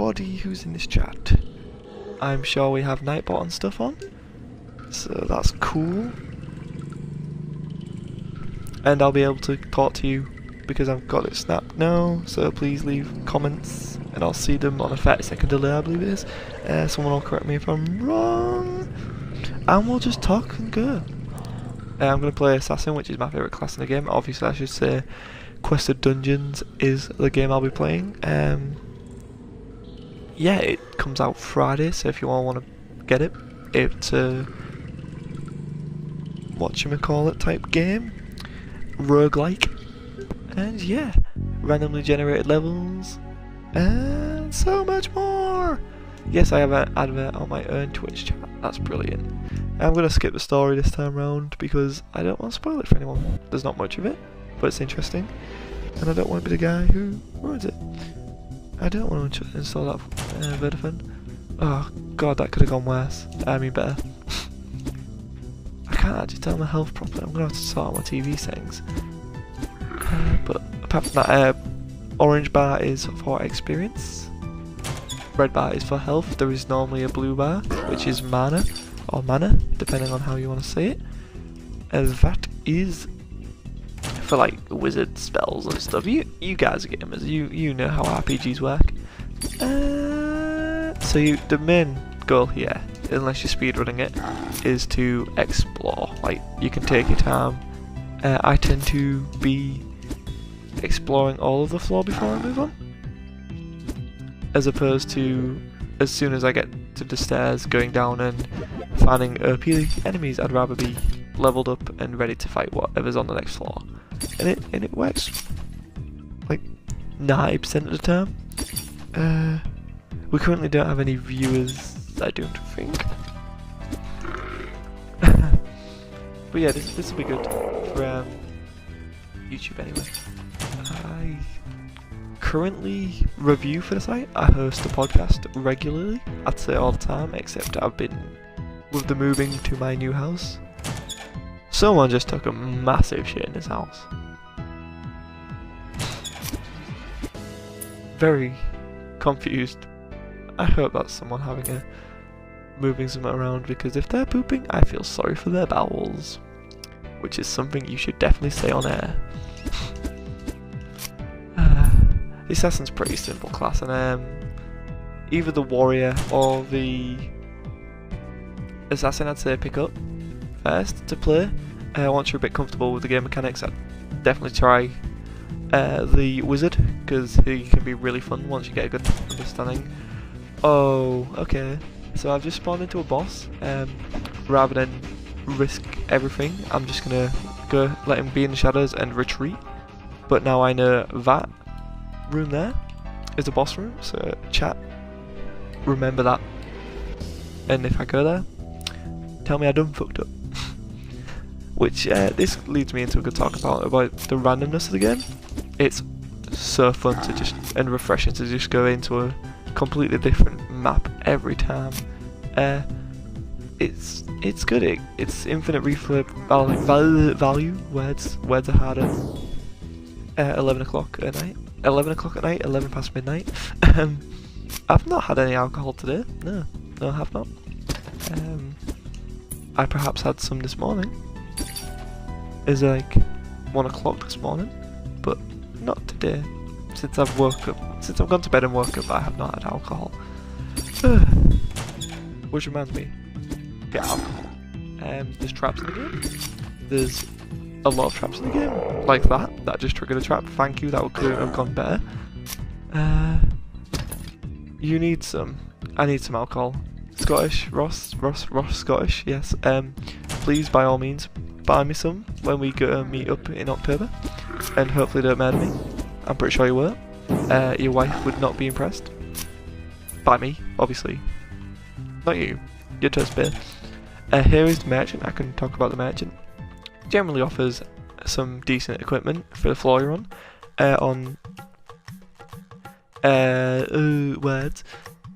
everybody who's in this chat. I'm sure we have Nightbot and stuff on, so that's cool. And I'll be able to talk to you because I've got it snapped now, so please leave comments and I'll see them on a 30-second delay, I believe it is. Someone will correct me if I'm wrong. And we'll just talk and go. I'm going to play Assassin, which is my favourite class in the game. Obviously I should say Quested Dungeons is the game I'll be playing. Yeah, it comes out Friday, so if you all want to get it, it's a whatchamacallit type game. Roguelike. And yeah, randomly generated levels. And so much more! Yes, I have an advert on my own Twitch chat. That's brilliant. I'm going to skip the story this time round because I don't want to spoil it for anyone. There's not much of it, but it's interesting. And I don't want to be the guy who ruins it. I don't want to install that Vodafone. Oh god, that could have gone worse. I mean better. I can't actually tell my health properly. I'm going to have to sort out my TV settings. But apart from that, orange bar is for experience. Red bar is for health. There is normally a blue bar, which is mana, or mana, depending on how you want to say it. And that is for like wizard spells and stuff. You guys are gamers. You know how RPGs work. So the main goal here, unless you're speedrunning it, is to explore. Like, you can take your time. I tend to be exploring all of the floor before I move on, as opposed to as soon as I get to the stairs going down and finding OP enemies. I'd rather be leveled up and ready to fight whatever's on the next floor, and it works like 90% of the time. We currently don't have any viewers, I don't think. But yeah, this will be good for YouTube anyway. I currently review for the site. I host a podcast regularly. I'd say all the time, except I've been with the moving to my new house. Someone just took a massive shit in his house. Very confused. I hope that's someone moving something around, because if they're pooping, I feel sorry for their bowels, which is something you should definitely say on air. The Assassin's pretty simple class, and either the Warrior or the Assassin I'd say pick up first to play. Once you're a bit comfortable with the game mechanics, I'd definitely try the Wizard, because he can be really fun once you get a good understanding. Oh, okay. So I've just spawned into a boss. Rather than risk everything, I'm just gonna go let him be in the shadows and retreat. But now I know that room there is a boss room, so chat, remember that. And if I go there, tell me I done fucked up. Which this leads me into a good talk about the randomness of the game. It's so fun to just, and refreshing to just go into a completely different map every time. It's good. It's infinite replay value. Words are harder. 11 o'clock at night. 11 o'clock at night. 11 past midnight. I've not had any alcohol today. No, I have not. I perhaps had some this morning. It's like 1 o'clock this morning, but not today. Since I've gone to bed and woke up, I have not had alcohol. Which reminds me, get alcohol. There's traps in the game. There's a lot of traps in the game, like that just triggered a trap. Thank you, that would couldn't have gone better. You need some. I need some alcohol. Scottish, Ross Scottish, yes. Please, by all means, buy me some when we go meet up in October, and hopefully don't murder me. I'm pretty sure you will. Your wife would not be impressed. By me, obviously. Not you. You're toast beer. Here is the merchant. I can talk about the merchant. Generally offers some decent equipment for the floor you're on. Words.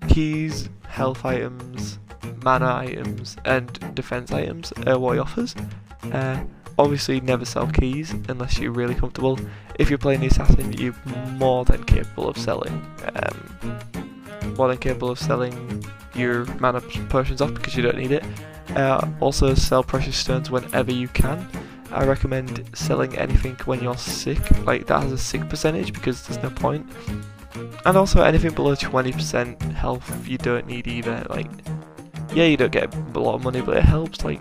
Keys, health items, mana items, and defense items are what he offers. Obviously never sell keys unless you're really comfortable. If you're playing the assassin, you're more than capable of selling more than capable of selling your mana potions off because you don't need it. Also sell precious stones whenever you can. I recommend selling anything when you're sick, like that has a sick percentage because there's no point. And also anything below 20% health you don't need either. Like, yeah, you don't get a lot of money, but it helps. Like,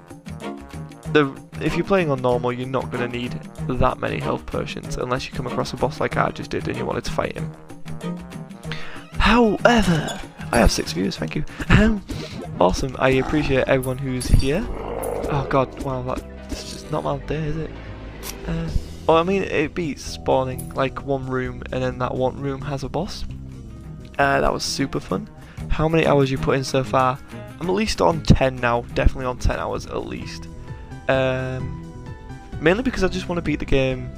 if you're playing on normal, you're not going to need that many health potions unless you come across a boss like I just did and you wanted to fight him. However, I have 6 views, thank you. Awesome, I appreciate everyone who's here. Oh god, wow, that's just not my day, is it? Well, I mean, it beats spawning like one room and then that one room has a boss. That was super fun. How many hours you put in so far? I'm at least on 10 now, definitely on 10 hours at least. Mainly because I just want to beat the game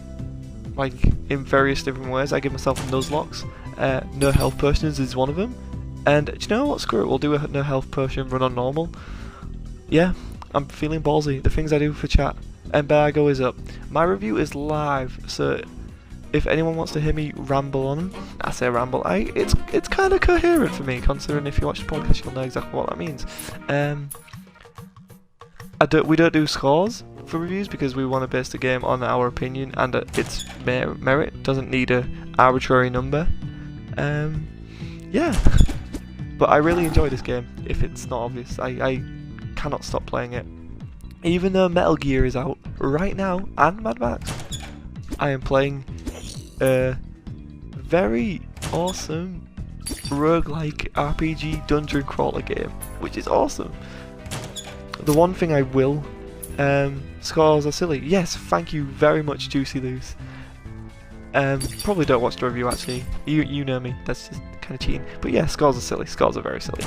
like in various different ways. I give myself nuzlocks. No health potions is one of them. And do you know what? Screw it, we'll do a no health potion run on normal. Yeah, I'm feeling ballsy. The things I do for chat. Embargo is up. My review is live, so if anyone wants to hear me ramble on, I say ramble, it's kind of coherent for me, considering if you watch the podcast you'll know exactly what that means. We don't do scores for reviews because we want to base the game on our opinion and its merit. Doesn't need a arbitrary number. Yeah, but I really enjoy this game. If it's not obvious, I cannot stop playing it. Even though Metal Gear is out right now and Mad Max, I am playing a very awesome roguelike RPG dungeon crawler game, which is awesome. The one thing I will, scores are silly. Yes, thank you very much, Juicy Loose. Probably don't watch the review actually. You know me. That's just kind of cheating. But yeah, scores are silly. Scores are very silly.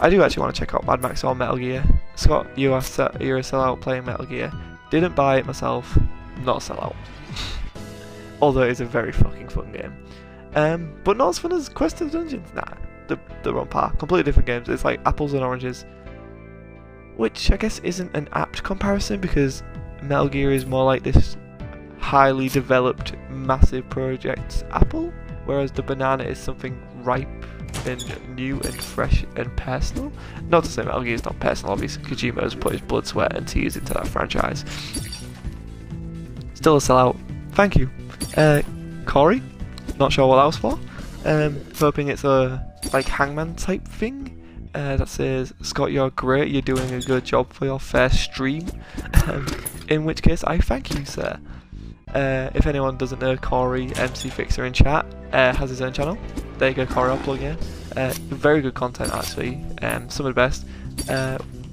I do actually want to check out Mad Max or Metal Gear. Scott, you're a sellout playing Metal Gear. Didn't buy it myself. Not a sellout. Although it's a very fucking fun game. But not as fun as Quest of Dungeons. Nah, they're on par. Completely different games. It's like apples and oranges. Which I guess isn't an apt comparison because Metal Gear is more like this highly developed, massive project apple, whereas the banana is something ripe and new and fresh and personal. Not to say Metal Gear is not personal, obviously. Kojima has put his blood, sweat and tears into that franchise. Still a sellout. Thank you. Corey? Not sure what that was for. Hoping it's a like Hangman type thing. That says, Scott, you're great, you're doing a good job for your first stream. In which case, I thank you, sir. If anyone doesn't know, Corey, MC Fixer in chat, has his own channel. There you go, Corey, I'll plug in. Very good content, actually. Some of the best.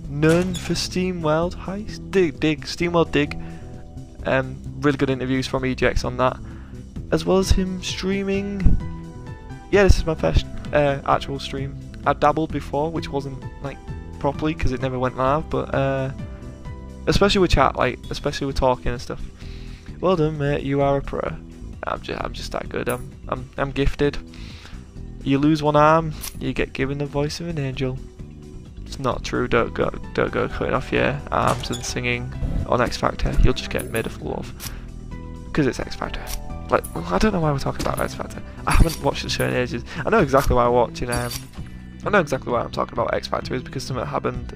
Known for SteamWorld Heist? Dig. SteamWorld Dig. Really good interviews from EGX on that. As well as him streaming. Yeah, this is my first actual stream. I dabbled before, which wasn't like properly because it never went live, but especially with chat, like especially with talking and stuff. Well done, mate. You are a pro. I'm just that good. I'm gifted. You lose one arm, you get given the voice of an angel. It's not true. Don't go cutting off your arms and singing on X Factor. You'll just get made a fool of because it's X Factor. Like, I don't know why we're talking about X Factor. I haven't watched the show in ages. I know exactly why I'm watching. I know exactly why I'm talking about X Factor is because something happened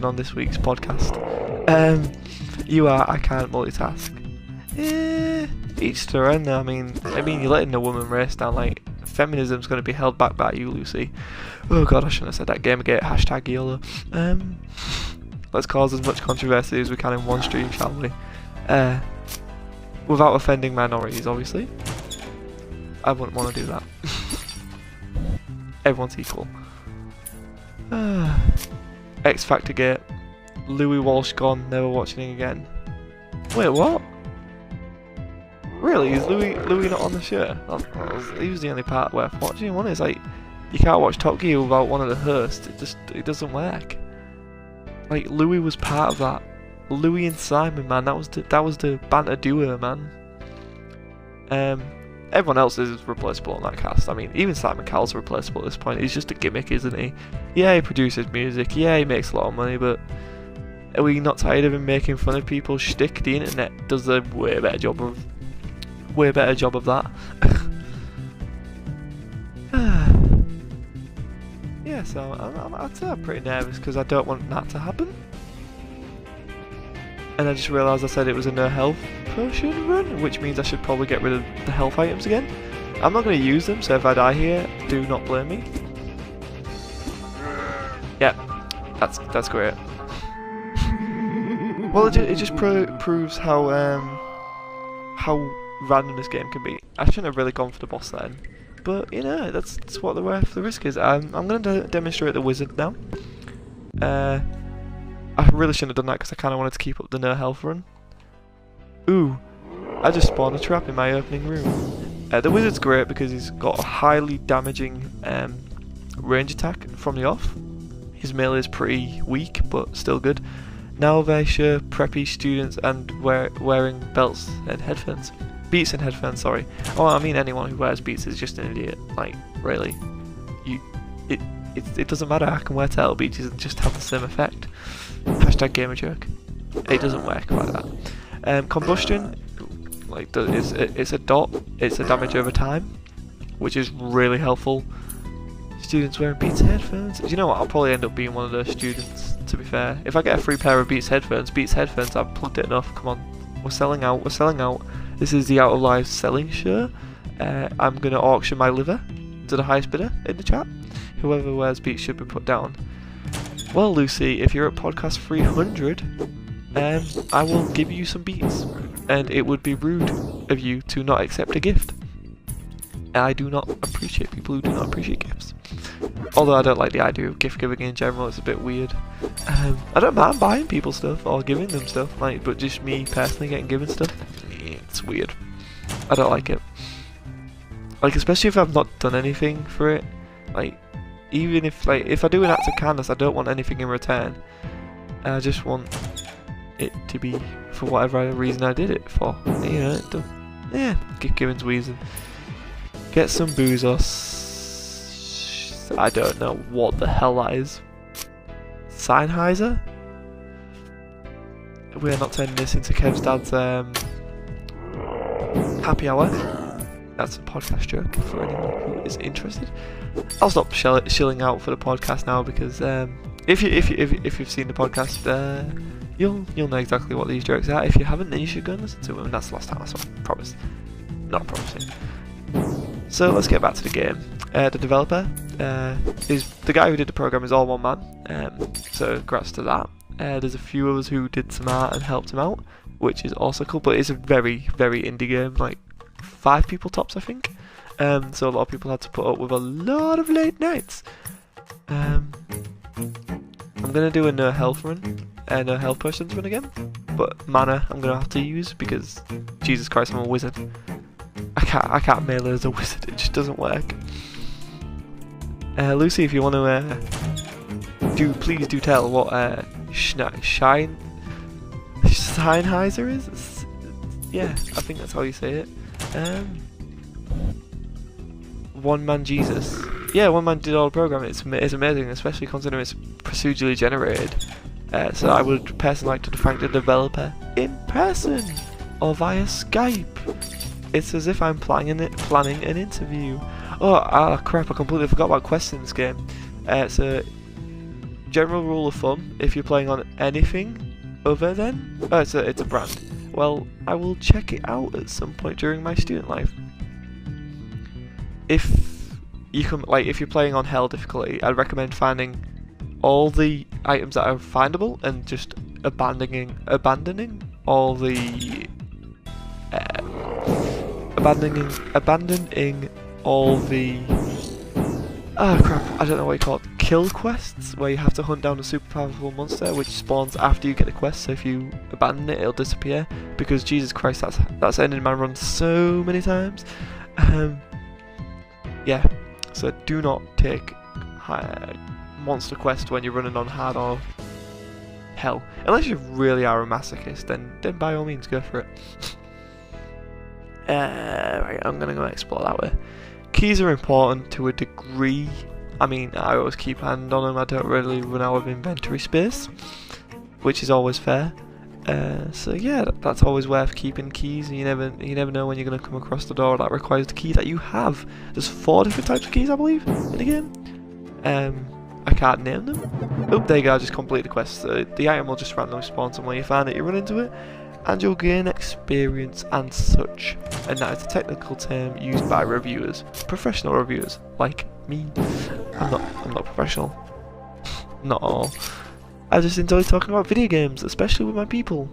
on this week's podcast. I can't multitask. Each to their own though. I mean you're letting the woman race down. Like, feminism's going to be held back by you, Lucy. Oh god, I shouldn't have said that. Gamergate, hashtag YOLO. Let's cause as much controversy as we can in one stream, shall we? Without offending minorities, obviously. I wouldn't want to do that. Everyone's equal. X Factor Gate. Louis Walsh gone, never watching again. Wait, what? Really? Is Louis not on the show? He was the only part worth watching. One is like, you can't watch Top Gear without one of the hosts. It doesn't work. Like, Louis was part of that. Louis and Simon, man, that was the banter duo, man. Everyone else is replaceable on that cast. I mean, even Simon Cowell's replaceable at this point. He's just a gimmick, isn't he? Yeah, he produces music. Yeah, he makes a lot of money, but are we not tired of him making fun of people's shtick? The internet does a way better job of that. so I'd say I'm pretty nervous because I don't want that to happen. And I just realised I said it was a no health potion run, which means I should probably get rid of the health items again. I'm not going to use them, so if I die here, do not blame me. Yeah, that's great. Well, it just proves how random this game can be. I shouldn't have really gone for the boss then, but you know that's what the worth the risk is. I'm going to demonstrate the wizard now. I really shouldn't have done that because I kind of wanted to keep up the no health run. Ooh, I just spawned a trap in my opening room. The wizard's great because he's got a highly damaging range attack from the off. His melee is pretty weak, but still good. Now they show preppy students and wearing belts and headphones. Beats and headphones, sorry. Oh, I mean anyone who wears beats is just an idiot. Like, really. It doesn't matter, I can wear turtle beats and just have the same effect. Hashtag gamer joke. It doesn't work like that. Combustion, like, it's a dot, it's a damage over time, which is really helpful. Students wearing Beats headphones. Do you know what? I'll probably end up being one of those students, to be fair. If I get a free pair of Beats headphones, I've plugged it enough. Come on. We're selling out. This is the Out of Live selling show. I'm going to auction my liver to the highest bidder in the chat. Whoever wears Beats should be put down. Well, Lucy, if you're at podcast 300, I will give you some Beats. And it would be rude of you to not accept a gift. I do not appreciate people who do not appreciate gifts. Although I don't like the idea of gift giving in general, it's a bit weird. I don't mind buying people stuff or giving them stuff, like, but just me personally getting given stuff, it's weird. I don't like it. Like, especially if I've not done anything for it. Like, even if I do an act of kindness, I don't want anything in return. I just want it to be for whatever reason I did it for. You know, yeah, gift giving's weird. Get some boozos. I don't know what the hell that is. Sennheiser? We're not turning this into Kev's dad's happy hour. That's a podcast joke for anyone who is interested. I'll stop shilling out for the podcast now because if you've seen the podcast, you'll know exactly what these jokes are. If you haven't, then you should go and listen to them. And that's the last time I saw them. Promise. Not promising. So let's get back to the game. The developer is the guy who did the program is all one man. So congrats to that. There's a few others who did some art and helped him out, which is also cool. But it's a very indie game, like 5 people tops, I think. So a lot of people had to put up with a lot of late nights. I'm gonna do a no health run, no health potions run again. But mana I'm gonna have to use because Jesus Christ, I'm a wizard. I can't melee as a wizard, it just doesn't work. Lucy, if you want to please do tell what Sennheiser is? Yeah, I think that's how you say it. One Man Jesus. Yeah, one man did all the programming. It's amazing, especially considering it's procedurally generated. So I would personally like to thank the developer in person or via Skype. It's as if I'm planning an interview. Oh crap, I completely forgot about quests in this game. So, general rule of thumb, if you're playing on anything other than... Oh, it's a brand. Well, I will check it out at some point during my student life. If you're playing on hell difficulty, I'd recommend finding all the items that are findable and just abandoning all the... abandoning all the crap, I don't know what you call it, kill quests, where you have to hunt down a super powerful monster which spawns after you get the quest, so if you abandon it, it'll disappear, because Jesus Christ, that's ended my run so many times. Yeah, so do not take monster quest when you're running on hard or hell, unless you really are a masochist, then by all means go for it. Right, I'm gonna go explore that way. Keys are important to a degree. I mean, I always keep a hand on them. I don't really run out of inventory space, which is always fair. So yeah, that's always worth keeping keys. You never know when you're gonna come across the door that requires the key that you have. There's 4 different types of keys, I believe, in the game. I can't name them. Oh, there you go, I just completed the quest. The item will just randomly spawn somewhere you find it, you run into it, and you'll gain experience and such. And that is a technical term used by reviewers, professional reviewers, like me. I'm not professional. Not at all. I just enjoy talking about video games, especially with my people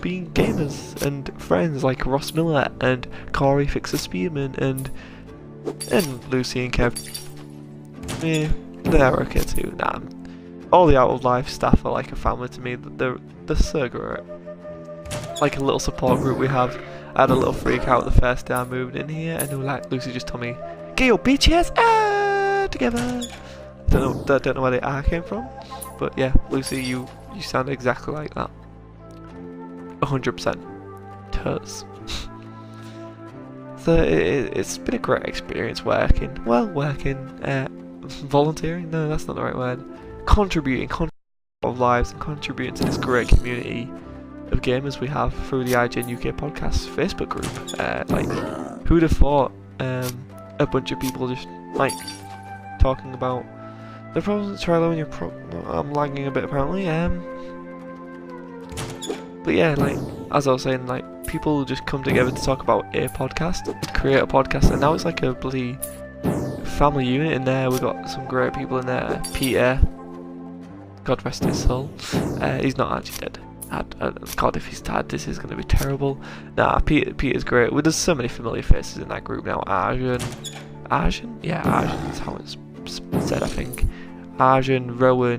being gamers and friends like Ross Miller and Corey Fixer Spearman and Lucy and Kev. Yeah, they're okay too. Nah, all the Out of Life staff are like a family to me. They're so great. Like a little support group we have. I had a little freak out the first day I moved in here, and they were like, Lucy just told me, "Get your bitches together." Don't know where the R came from, but yeah, Lucy, you sound exactly like that. 100%. Toes. So it's been a great experience working. Volunteering? No, that's not the right word. Contributing of lives and contributing to this great community of gamers we have through the IGN UK Podcast Facebook group. Like, who'd have thought a bunch of people just like talking about the problems. Try when you're I'm lagging a bit apparently. But yeah, like as I was saying, like people just come together to talk about a podcast, create a podcast, and now it's like a bloody family unit in there. We've got some great people in there. Peter, God rest his soul. He's not actually dead. God, if he's dead, this is going to be terrible. Nah, Peter's great. There's so many familiar faces in that group now. Arjun? Yeah, Arjun is how it's said, I think. Arjun, Rowan.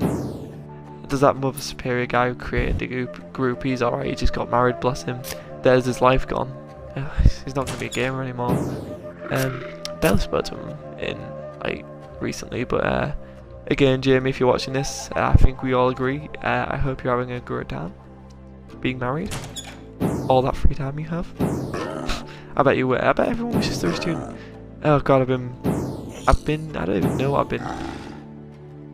There's that Mother Superior guy who created the group. He's alright, he just got married, bless him. There's his life gone. He's not going to be a gamer anymore. Barely spoke to him like recently, but again, Jamie, if you're watching this, I think we all agree. I hope you're having a great time being married. All that free time you have. I bet you were. I bet everyone wishes they were a student. Oh god, I don't even know what I've been.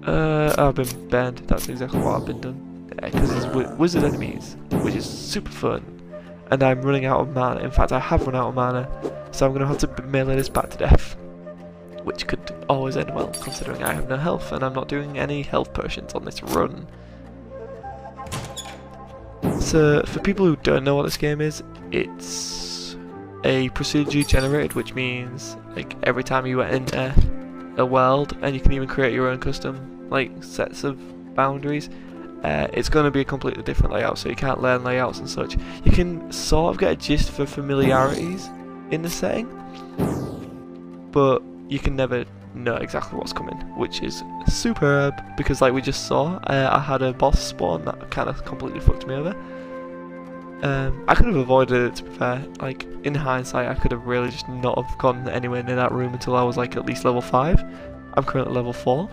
I've been banned. That's exactly what I've been done. Because there's wizard enemies, which is super fun. And I'm running out of mana. In fact, I have run out of mana, so I'm going to have to melee this back to death. Which could always end well, considering I have no health, and I'm not doing any health potions on this run. So, for people who don't know what this game is, it's a procedurally generated, which means like every time you enter a world, and you can even create your own custom like sets of boundaries, it's going to be a completely different layout, so you can't learn layouts and such. You can sort of get a gist for familiarities in the setting, but you can never know exactly what's coming, which is superb, because like we just saw, I had a boss spawn that kind of completely fucked me over. I could have avoided it, to be fair. Like, in hindsight, I could have really just not have gone anywhere near that room until I was like at least level 5. I'm currently level 4.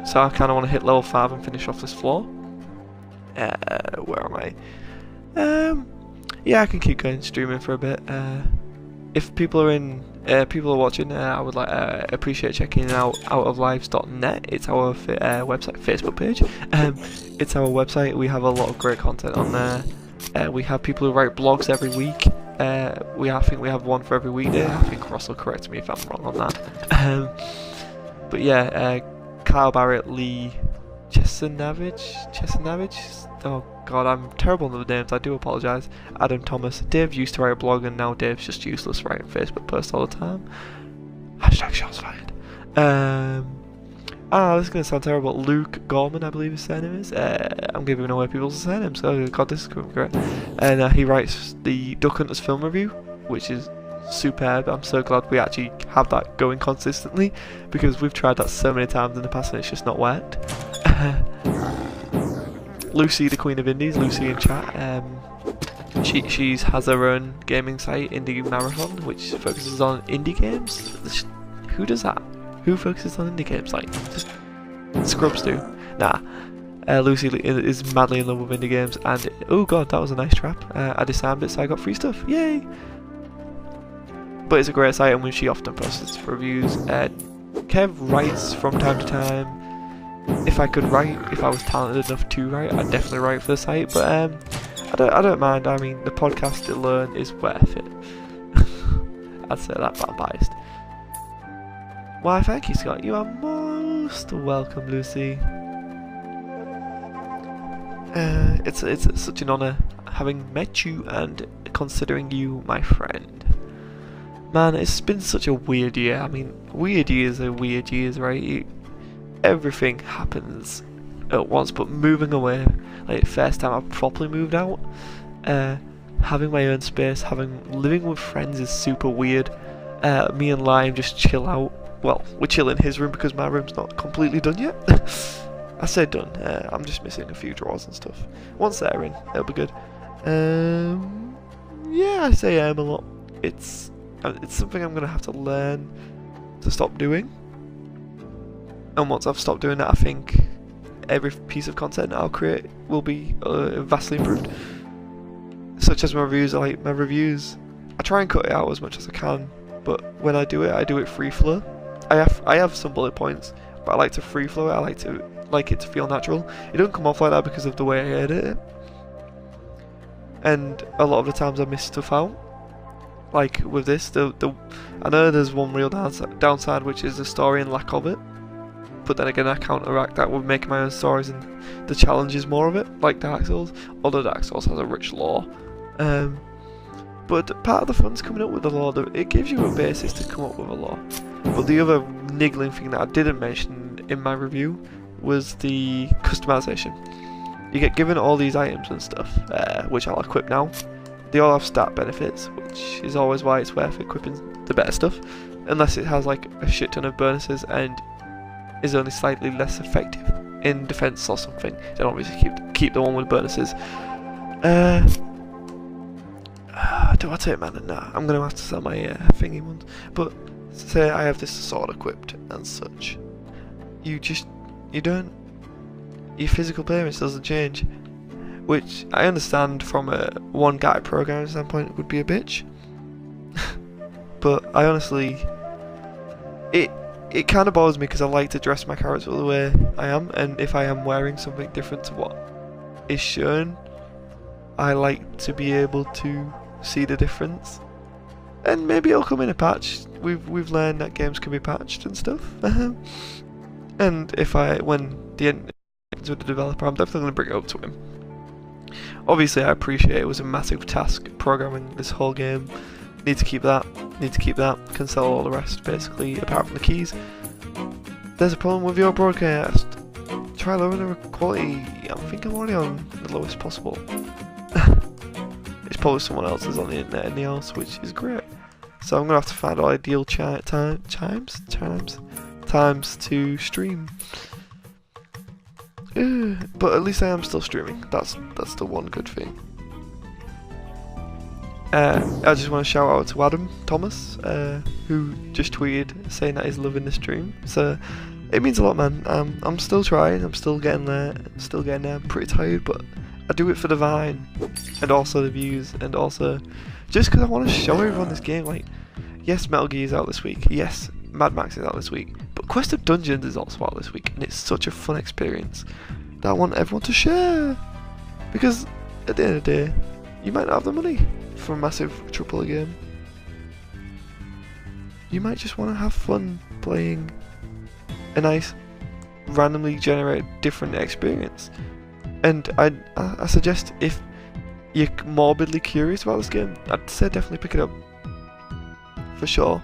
So I kind of want to hit level 5 and finish off this floor. Where am I? Yeah, I can keep going streaming for a bit. If people are watching, I would like appreciate checking out outoflives.net. It's our website, Facebook page. It's our website. We have a lot of great content on there. We have people who write blogs every week. I think we have one for every weekday. I think Ross will correct me if I'm wrong on that. But yeah, Kyle Barrett, Lee Chesanavage. Oh god, I'm terrible on the names, I do apologise. Adam Thomas. Dave used to write a blog, and now Dave's just useless writing Facebook posts all the time. Hashtag shots fired. This is going to sound terrible. Luke Gorman, I believe his surname is. I'm giving away people's surnames, so god, this is great. And he writes the Duck Hunters film review, which is superb. I'm so glad we actually have that going consistently, because we've tried that so many times in the past and it's just not worked. Lucy, the Queen of Indies, Lucy in chat, she has her own gaming site, Indie Marathon, which focuses on indie games. Who does that? Who focuses on indie games? Like, just scrubs do. Nah. Lucy is madly in love with indie games, and oh god, that was a nice trap. I disarmed it, so I got free stuff. Yay! But it's a great site, and when she often posts reviews. Kev writes from time to time. If I could write, if I was talented enough to write, I'd definitely write for the site. But I don't mind. I mean, the podcast alone is worth it. I'd say that, but I'm biased. Why, thank you, Scott. You are most most welcome, Lucy. It's such an honour having met you and considering you my friend. Man, it's been such a weird year. I mean, weird years are weird years, right? Everything happens at once, but moving away, like first time I've properly moved out, having my own space, living with friends is super weird. Me and Lime just chill out. Well, we chill in his room because my room's not completely done yet. I said done. I'm just missing a few drawers and stuff. Once they're in, it'll be good. Yeah, I say a lot. It's something I'm gonna have to learn to stop doing. And once I've stopped doing that, I think every piece of content I'll create will be vastly improved. Such as my reviews. I try and cut it out as much as I can, but when I do it free flow. I have some bullet points, but I like to free flow it. I like it to feel natural. It don't come off like that because of the way I edit it. And a lot of the times I miss stuff out. Like with this, I know there's one real downside, which is the story and lack of it. But then again, I counteract that with making my own stories and the challenges more of it, like Dark Souls. Although Dark Souls has a rich lore. But part of the fun's coming up with the lore. It gives you a basis to come up with a lore. But the other niggling thing that I didn't mention in my review was the customization. You get given all these items and stuff, which I'll equip now. They all have stat benefits, which is always why it's worth equipping the better stuff, unless it has like a shit ton of bonuses and is only slightly less effective in defense or something. Then obviously keep the one with bonuses. Do I take mana? Nah, I'm gonna have to sell my thingy ones. But say I have this sword equipped and such, your physical appearance doesn't change, which I understand from a one guy programming standpoint would be a bitch. But I honestly, it kind of bothers me because I like to dress my character the way I am, and if I am wearing something different to what is shown, I like to be able to see the difference. And maybe it'll come in a patch. We've learned that games can be patched and stuff. And when the end ends with the developer, I'm definitely going to bring it up to him. Obviously, I appreciate it was a massive task programming this whole game. Need to keep that. Can sell all the rest, basically, apart from the keys. There's a problem with your broadcast. Try lowering the quality. I think I'm already on the lowest possible. It's probably someone else's on the internet in the house, which is great. So I'm gonna have to find ideal times to stream. But at least I am still streaming. That's the one good thing. I just want to shout out to Adam Thomas, who just tweeted saying that he's loving the stream. So it means a lot, man. I'm still trying. I'm still getting there. I'm pretty tired, but I do it for the Vine, and also the views, and also just because I want to show everyone this game. Like, yes, Metal Gear is out this week. Yes, Mad Max is out this week. But Quest of Dungeons is also out this week, and it's such a fun experience that I want everyone to share. Because at the end of the day, you might not have the money for a massive AAA game. You might just want to have fun playing a nice, randomly generated, different experience. And I suggest, if you're morbidly curious about this game, I'd say definitely pick it up. For sure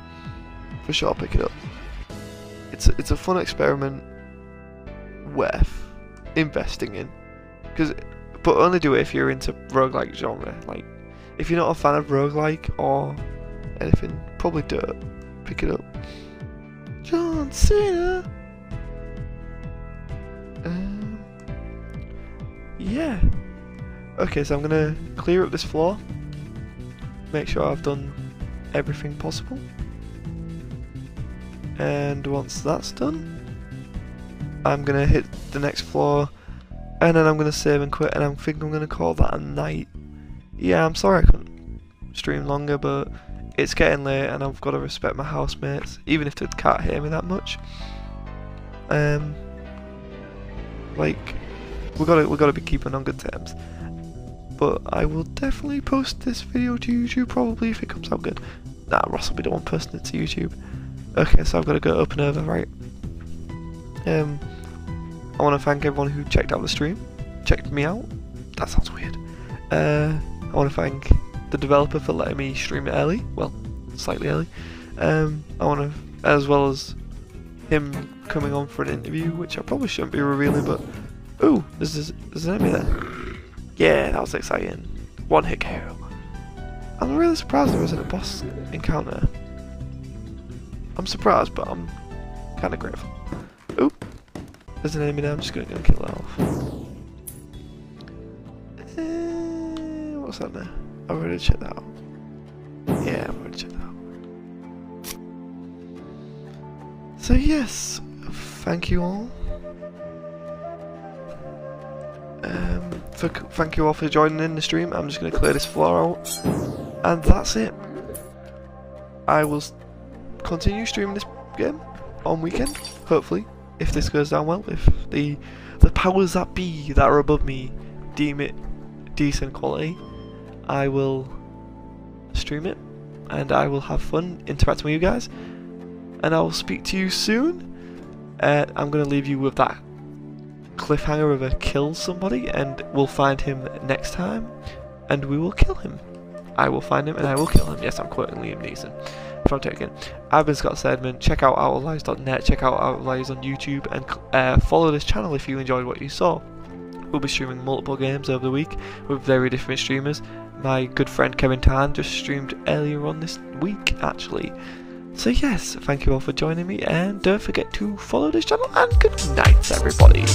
pick it up. It's a fun experiment worth investing in. But only do it if you're into roguelike genre. Like, if you're not a fan of roguelike or anything, probably don't pick it up. John Cena. Yeah. Okay, so I'm gonna clear up this floor. Make sure I've done everything possible. And once that's done, I'm gonna hit the next floor, and then I'm gonna save and quit, and I think I'm gonna call that a night. Yeah, I'm sorry I couldn't stream longer, but it's getting late, and I've got to respect my housemates, even if they can't hear me that much. Like, we gotta be keeping on good terms. But I will definitely post this video to YouTube, probably, if it comes out good. Nah, Ross will be the one posting it to YouTube. Okay, so I've got to go up and over, right? I want to thank everyone who checked out the stream, checked me out. That sounds weird. I want to thank the developer for letting me stream it early, well, slightly early. I want to, as well as him coming on for an interview, which I probably shouldn't be revealing, but ooh, there's an enemy there. Yeah, that was exciting. One hit KO. I'm really surprised there wasn't a boss encounter. I'm surprised, but I'm kind of grateful. Ooh, there's an enemy there. I'm just gonna go kill that off. What's that now? I've already checked that out. Yeah, I've already checked that out. So yes, thank you all. Thank you all for joining in the stream. I'm just going to clear this floor out, and that's it. I will continue streaming this game on weekend, hopefully, if this goes down well. If the powers that be that are above me deem it decent quality, I will stream it, and I will have fun interacting with you guys, and I will speak to you soon. I'm going to leave you with that cliffhanger of a kill somebody, and we'll find him next time, and we will kill him. I will find him and I will kill him. Yes, I'm quoting Liam Neeson. If I'm taking. I've been Scott Sedman. Check out outliers.net, check out Outliers on YouTube, and follow this channel if you enjoyed what you saw. We'll be streaming multiple games over the week with very different streamers. My good friend Kevin Tan just streamed earlier on this week, actually. So yes, thank you all for joining me, and don't forget to follow this channel, and good night, everybody.